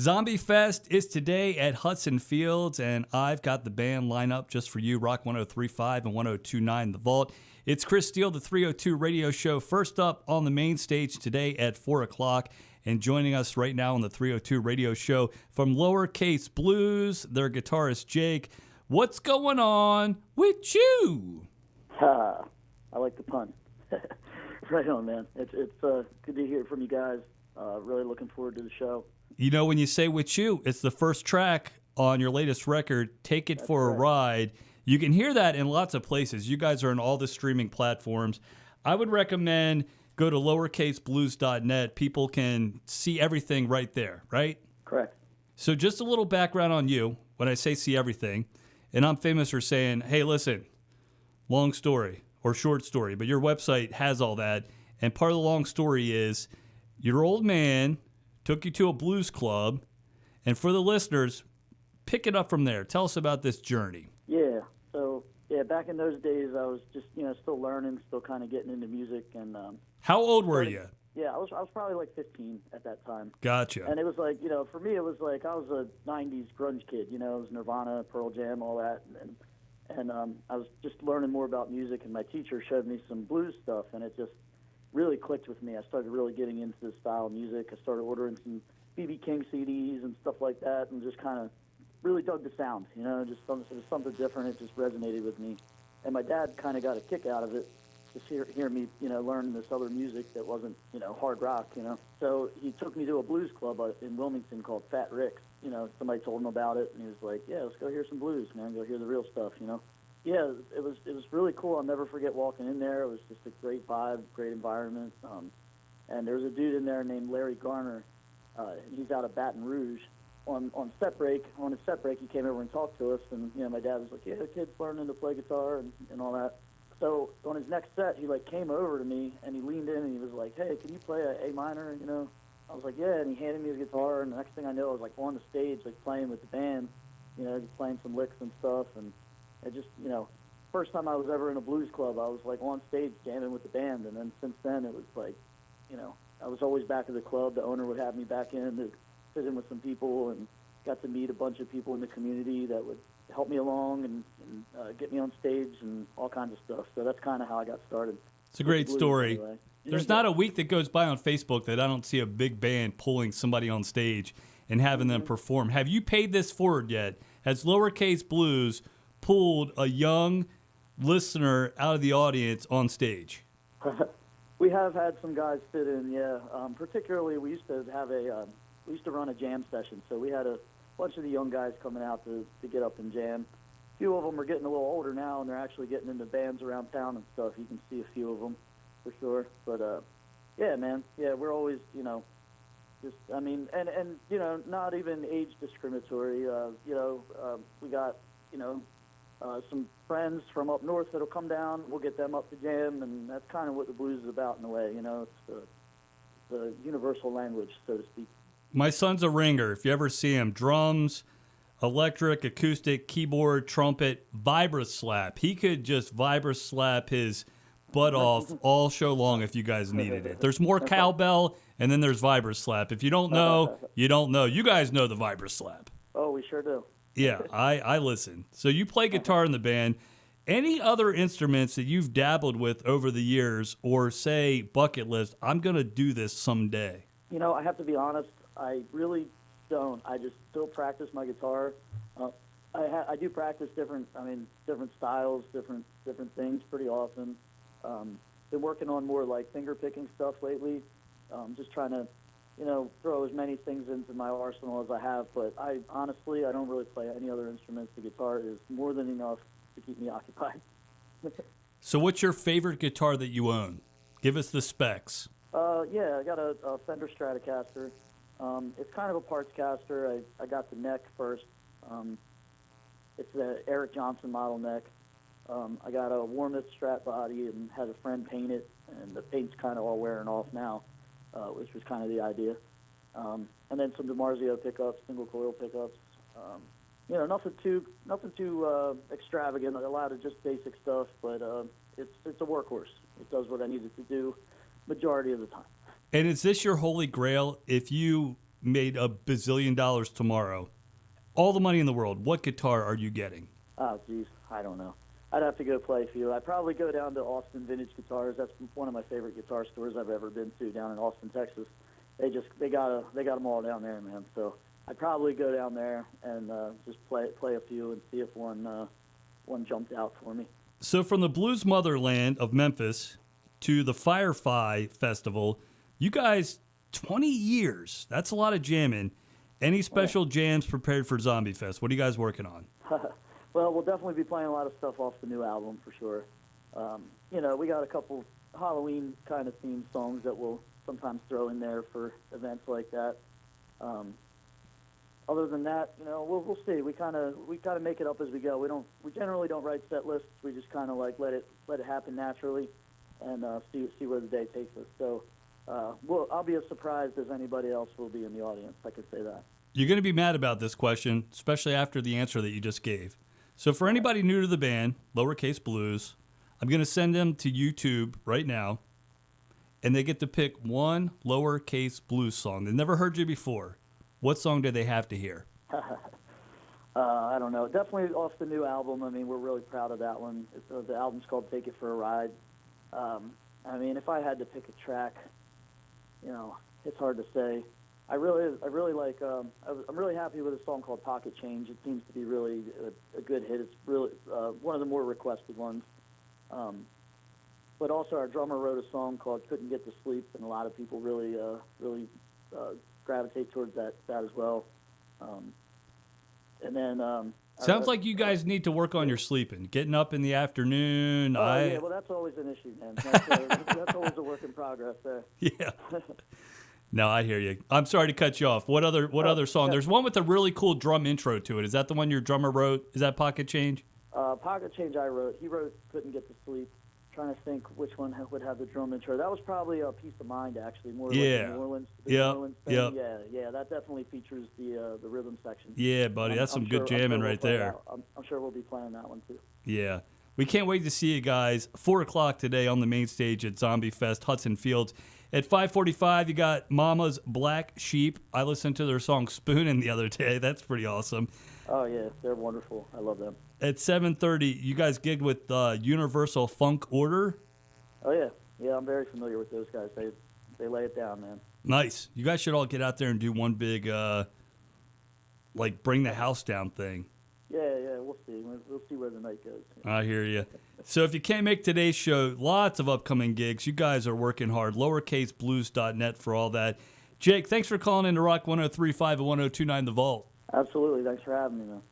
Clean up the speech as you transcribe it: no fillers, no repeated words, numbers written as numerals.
Zombie Fest is today at Hudson Fields, and I've got the band lineup just for you, Rock 103.5 and 102.9 The Vault. It's Chris Steele, the 302 radio show, first up on the main stage today at 4 o'clock. And joining us right now on the 302 radio show from Lowercase Blues, their guitarist Jake. What's going on with you? I like the pun. Right on, man. It's good to hear from you guys. Really looking forward to the show. You know, when you say with you, it's the first track on your latest record, Take It That's for a correct. Ride. You can hear that in lots of places. You guys are on all the streaming platforms. I would recommend go to lowercaseblues.net. People can see everything right there, right? Correct. So just a little background on you when I say see everything. And I'm famous for saying, hey, listen, long story or short story, but your website has all that. And part of the long story is your old man took you to a blues club. And for the listeners, pick it up from there. Tell us about this journey. Yeah. So, back in those days, I was just, still learning, still kind of getting into music. And How old were you? yeah, I was probably like 15 at that time. Gotcha. And it was like, for me, it was like I was a 90s grunge kid, it was Nirvana, Pearl Jam, all that. And I was just learning more about music, and my teacher showed me some blues stuff, and it just really clicked with me. I started really getting into this style of music. I started ordering some B.B. King CDs and stuff like that, and just kind of really dug the sound, it was something different. It just resonated with me. And my dad kind of got a kick out of it, just hear me, learning this other music that wasn't, hard rock, So he took me to a blues club in Wilmington called Fat Rick's. Somebody told him about it, and he was like, yeah, let's go hear some blues, man. Go hear the real stuff, Yeah, it was really cool. I'll never forget walking in there. It was just a great vibe, great environment. And there was a dude in there named Larry Garner. He's out of Baton Rouge. On his set break, he came over and talked to us, and my dad was like, yeah, the kid's learning to play guitar and all that. So on his next set, he came over to me and he leaned in and he was like, hey, can you play a minor? I was like, yeah, and he handed me his guitar, and the next thing I know, I was on the stage playing with the band, just playing some licks and stuff, and it just first time I was ever in a blues club, I was on stage jamming with the band, and then since then it was I was always back at the club. The owner would have me back in to sit in with some people, and got to meet a bunch of people in the community that would help me along and get me on stage and all kinds of stuff. So that's kind of how I got started. It's a great Blues, story. anyway. There's not a week that goes by on Facebook that I don't see a big band pulling somebody on stage and having them perform. Have you paid this forward yet? Has Lowercase Blues pulled a young listener out of the audience on stage? We have had some guys fit in, yeah. Particularly, we used to run a jam session, so we had a bunch of the young guys coming out to get up and jam. A few of them are getting a little older now, and they're actually getting into bands around town and stuff. You can see a few of them for sure. But yeah, man, yeah, we're always, just and not even age discriminatory. We got some friends from up north that'll come down. We'll get them up to jam, and that's kind of what the blues is about in a way. It's the universal language, so to speak. My son's a ringer. If you ever see him, drums, electric, acoustic, keyboard, trumpet, vibra slap. He could just vibra slap his butt off all show long if you guys needed it. There's more cowbell, and then there's vibra slap. If you don't know, you don't know. You guys know the vibra slap. Oh, we sure do. Yeah, I listen. So you play guitar in the band. Any other instruments that you've dabbled with over the years, or say bucket list, I'm going to do this someday? I have to be honest, I really don't. I just still practice my guitar. I do practice different styles, different things pretty often. Been working on more finger picking stuff lately. Just trying to, throw as many things into my arsenal as I have. But I don't really play any other instruments. The guitar is more than enough to keep me occupied. So what's your favorite guitar that you own? Give us the specs. Yeah, I got a Fender Stratocaster. It's kind of a parts caster. I got the neck first. It's the Eric Johnson model neck. I got a Warmith Strat body and had a friend paint it, and the paint's kind of all wearing off now, which was kind of the idea. And then some DiMarzio pickups, single coil pickups. Nothing too extravagant. A lot of just basic stuff, but it's a workhorse. It does what I need it to do majority of the time. And is this your holy grail? If you made a bazillion dollars tomorrow, all the money in the world, what guitar are you getting? Oh, geez, I don't know. I'd have to go play a few. I'd probably go down to Austin Vintage Guitars. That's one of my favorite guitar stores I've ever been to down in Austin, Texas. They got them all down there, man. So I'd probably go down there and just play a few and see if one jumped out for me. So from the blues motherland of Memphis to the Firefly Festival, you guys, 20 years. That's a lot of jamming. Any special jams prepared for Zombie Fest? What are you guys working on? Well, we'll definitely be playing a lot of stuff off the new album for sure. We got a couple Halloween kind of themed songs that we'll sometimes throw in there for events like that. Other than that, we'll see. We kind of make it up as we go. We generally don't write set lists. We just kind of like let it happen naturally, and see where the day takes us. So I'll be as surprised as anybody else will be in the audience. I could say that. You're going to be mad about this question, especially after the answer that you just gave. So for anybody new to the band, Lowercase Blues, I'm going to send them to YouTube right now, and they get to pick one Lowercase Blues song. They've never heard you before. What song do they have to hear? I don't know. Definitely off the new album. I mean, we're really proud of that one. The album's called Take It for a Ride. If I had to pick a track, it's hard to say. I really like. I'm really happy with a song called Pocket Change. It seems to be really a good hit. It's really one of the more requested ones. But also, our drummer wrote a song called Couldn't Get to Sleep, and a lot of people really gravitate towards that as well. And then sounds like you guys need to work on your sleeping, getting up in the afternoon. Yeah, well, that's always an issue, man. That's always a work in progress there. Yeah. No, I hear you. I'm sorry to cut you off. What other song? Yeah. There's one with a really cool drum intro to it. Is that the one your drummer wrote? Is that Pocket Change? Pocket Change I wrote. He wrote Couldn't Get to Sleep. Trying to think which one would have the drum intro. That was probably a Peace of Mind, actually, more like the New Orleans. New Orleans thing. Yeah, that definitely features the rhythm section. Yeah, buddy, that's some good jamming right there. I'm sure we'll be playing that one too. Yeah. We can't wait to see you guys. 4 o'clock today on the main stage at Zombie Fest, Hudson Fields. At 5:45, you got Mama's Black Sheep. I listened to their song Spoonin' the other day. That's pretty awesome. Oh, yeah, they're wonderful. I love them. At 7:30, you guys gigged with Universal Funk Order. Oh, yeah. Yeah, I'm very familiar with those guys. They lay it down, man. Nice. You guys should all get out there and do one big, bring the house down thing. Yeah, we'll see. We'll see where the night goes. I hear you. So if you can't make today's show, lots of upcoming gigs. You guys are working hard. LowercaseBlues.net for all that. Jake, thanks for calling in to Rock 103.5 and 102.9 The Vault. Absolutely. Thanks for having me, man.